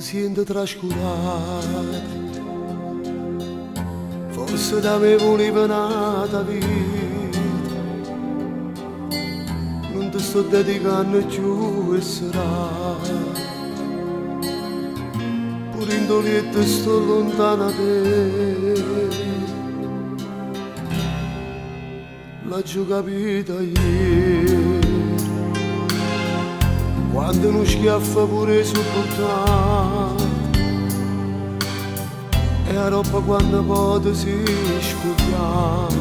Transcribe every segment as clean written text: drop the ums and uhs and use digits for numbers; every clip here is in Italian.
sento trascurata, forse da me voleva nata vita, non ti sto dedicando più e sarà, pure in dolietto sto lontana da te, l'ho già capita ieri. Quando uno schiaffa pure sopportato e la roba quando poi si scogliata,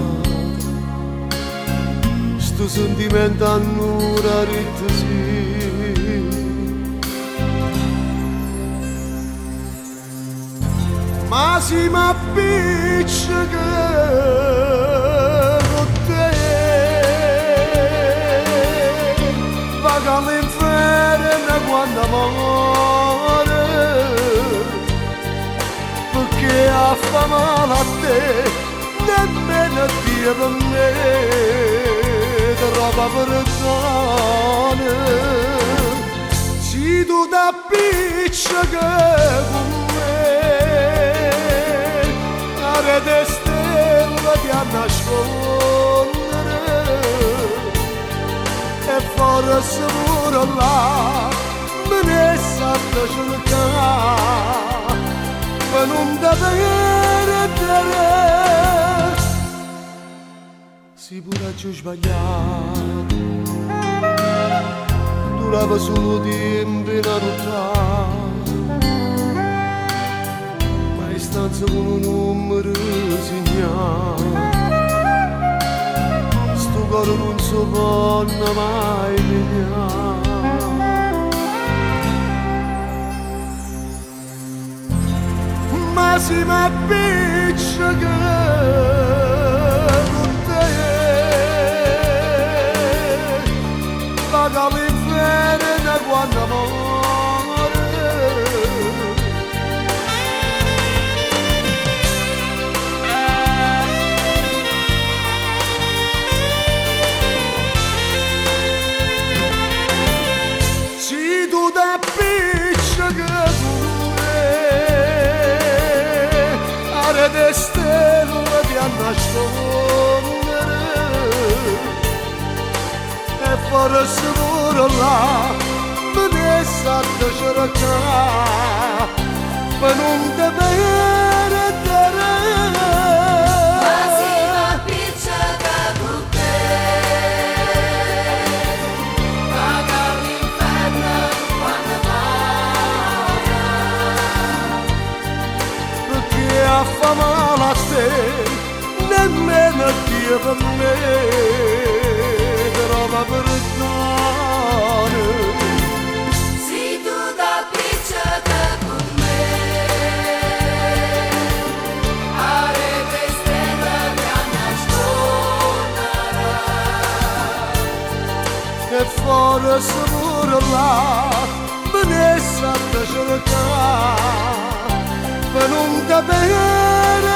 sto sentimento annura ritta sì. Ma si m'appiccica con te, vaga all'inferno quando muore, perché fa male a te, nemmeno Dio per me, trova perdone. Se tu t'appiccica con me, la rete stella ti a nascondere, e forse pure là me ne sa cercare per non davvero te. Si pure ci ho sbagliato, durava solo tempo in notte, ma in stanza con un numero segnato, sto cuore non si può mai pigliare. Ma si m'appiccica con te, vaga all'inferno quando muore, se tu t'appiccica con me, rete stella ti a nascondere, e forse pure là me ne sa cercare per non te perdere. Ma si m'appiccica con te, vaga all'inferno quando muore, Perché fa male a te, nemmeno Dio per me trova perdone. se tu t'appiccica con me, a rete stella ti a nascondere, E forse pure là me ne sa cercare per non te perdere.